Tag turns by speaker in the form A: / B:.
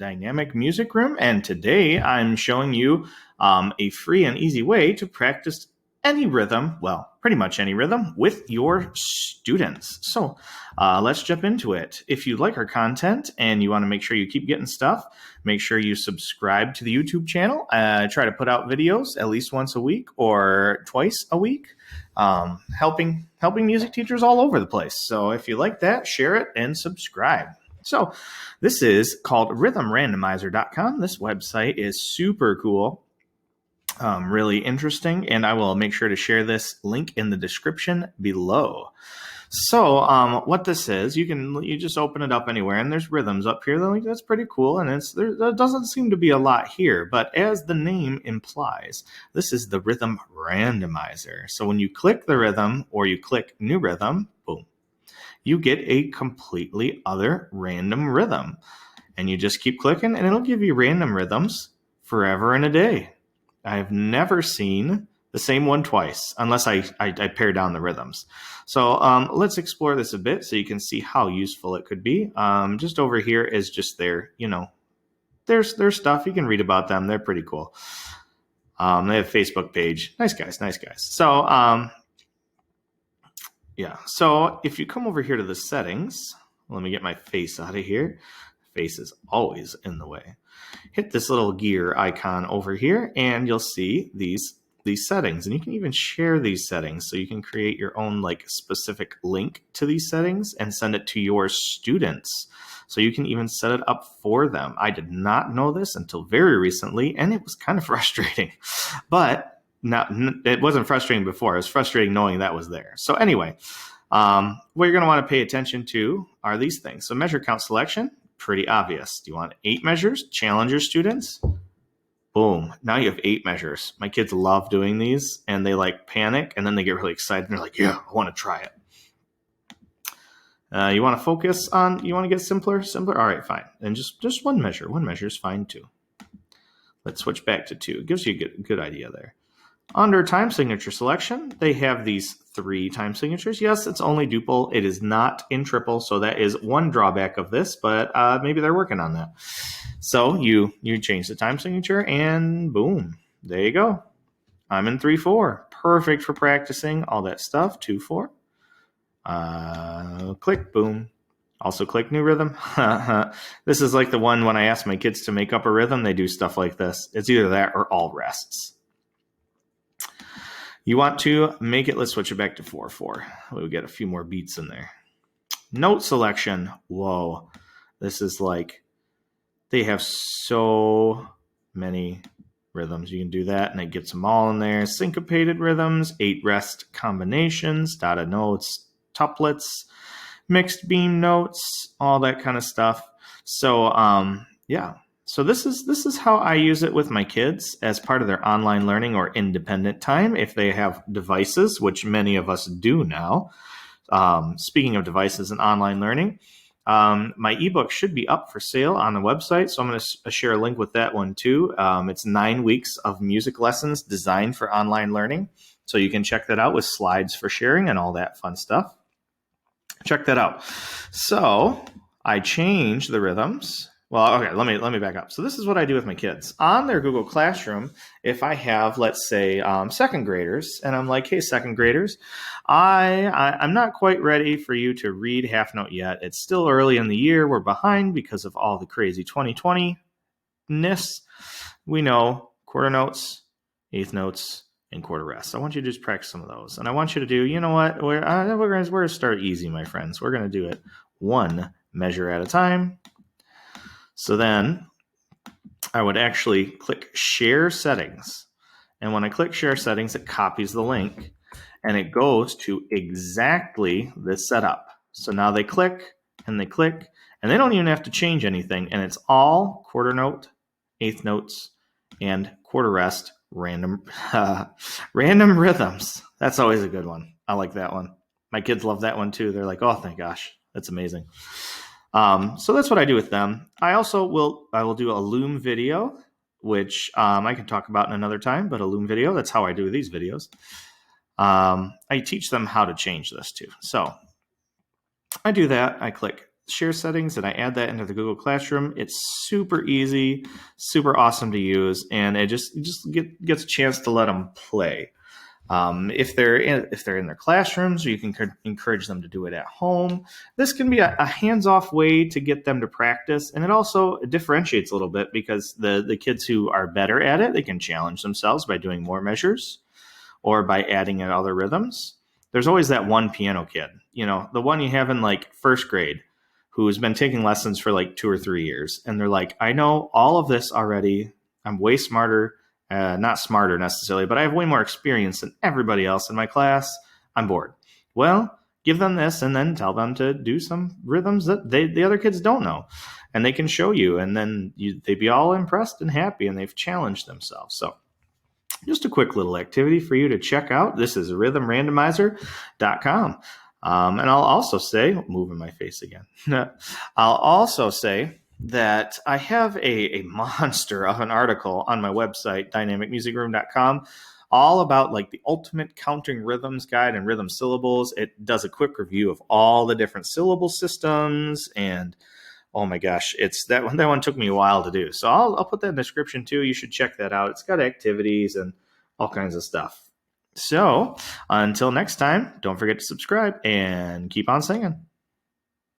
A: Dynamic Music Room, and today I'm showing you a free and easy way to practice any rhythm, well, pretty much any rhythm, with your students. So let's jump into it. If you like our content and you want to make sure you keep getting stuff, make sure you subscribe to the YouTube channel. Try to put out videos at least once a week or twice a week, helping music teachers all over the place. So if you like that, share it and subscribe. So this is called rhythmrandomizer.com. This website is super cool. Really interesting, and I will make sure to share this link in the description below. So what this is, you just open it up anywhere, and there's rhythms up here. Like, that's pretty cool, and there doesn't seem to be a lot here, but as the name implies, this is the Rhythm Randomizer. So when you click the rhythm or you click New Rhythm, boom, you get a completely other random rhythm, and you just keep clicking, and it'll give you random rhythms forever and a day. I've never seen the same one twice unless I pare down the rhythms. So let's explore this a bit so you can see how useful it could be. Just over here is just their stuff. You can read about them. They're pretty cool. They have a Facebook page. Nice guys. So yeah. So if you come over here to the settings, let me get my face out of here. Face is always in the way. Hit this little gear icon over here and you'll see these settings, and you can even share these settings, so you can create your own specific link to these settings and send it to your students, so you can even set it up for them. I did not know this until very recently, and it was kind of frustrating, but it wasn't frustrating before. It was frustrating knowing that was there. So anyway, what you're going to want to pay attention to are these things. So measure, count, selection. Pretty obvious. Do you want 8 measures? Challenge your students. Boom. Now you have 8 measures. My kids love doing these, and they panic, and then they get really excited, and they're like, yeah, I want to try it. You want to focus on, you want to get simpler? All right, fine. And just one measure. One measure is fine too. Let's switch back to 2. It gives you a good idea there. Under time signature selection, they have these 3 time signatures. Yes, it's only duple. It is not in triple, so that is one drawback of this, but maybe they're working on that. So you change the time signature, and boom, there you go. I'm in 3/4. Perfect for practicing all that stuff. 2/4. Click, boom. Also click new rhythm. This is like the one when I ask my kids to make up a rhythm, they do stuff like this. It's either that or all rests. You want to make it, let's switch it back to 4/4. We'll get a few more beats in there. Note selection. Whoa. This is they have so many rhythms. You can do that, and it gets them all in there. Syncopated rhythms, 8 rest combinations, dotted notes, tuplets, mixed beam notes, all that kind of stuff. So, yeah. So this is how I use it with my kids as part of their online learning or independent time if they have devices, which many of us do now. Speaking of devices and online learning, my ebook should be up for sale on the website, so I'm going to share a link with that one too. It's 9 weeks of music lessons designed for online learning, so you can check that out with slides for sharing and all that fun stuff. Check that out. So I changed the rhythms. Well, okay, let me back up. So this is what I do with my kids. On their Google Classroom, if I have, let's say, second graders, and I'm like, hey, second graders, I'm not quite ready for you to read half note yet. It's still early in the year. We're behind because of all the crazy 2020-ness. We know quarter notes, eighth notes, and quarter rests. I want you to just practice some of those. And I want you to do, you know what, we're going to start easy, my friends. We're going to do it one measure at a time. So then I would actually click Share Settings. And when I click Share Settings, it copies the link, and it goes to exactly this setup. So now they click, and they don't even have to change anything. And it's all quarter note, eighth notes, and quarter rest random rhythms. That's always a good one. I like that one. My kids love that one too. They're like, oh, thank gosh, that's amazing. So that's what I do with them. I will do a Loom video, which I can talk about in another time, but a Loom video, that's how I do these videos. I teach them how to change this too. So I do that. I click share settings and I add that into the Google Classroom. It's super easy, super awesome to use, and it just gets a chance to let them play. If they're in their classrooms, or you can encourage them to do it at home. This can be a hands-off way to get them to practice, and it also differentiates a little bit because the kids who are better at it, they can challenge themselves by doing more measures or by adding in other rhythms. There's always that one piano kid, the one you have in like first grade who's been taking lessons for like 2 or 3 years, and they're like, I know all of this already. I'm way smarter. Not smarter necessarily, but I have way more experience than everybody else in my class. I'm bored. Well, give them this and then tell them to do some rhythms that the other kids don't know. And they can show you, and then they'd be all impressed and happy, and they've challenged themselves. So just a quick little activity for you to check out. This is rhythmrandomizer.com. And I'll also say, moving my face again, I'll also say that I have a monster of an article on my website, dynamicmusicroom.com, all about like the ultimate counting rhythms guide and rhythm syllables. It does a quick review of all the different syllable systems, and oh my gosh, that one took me a while to do. So I'll put that in the description too. You should check that out. It's got activities and all kinds of stuff. So until next time, don't forget to subscribe and keep on singing.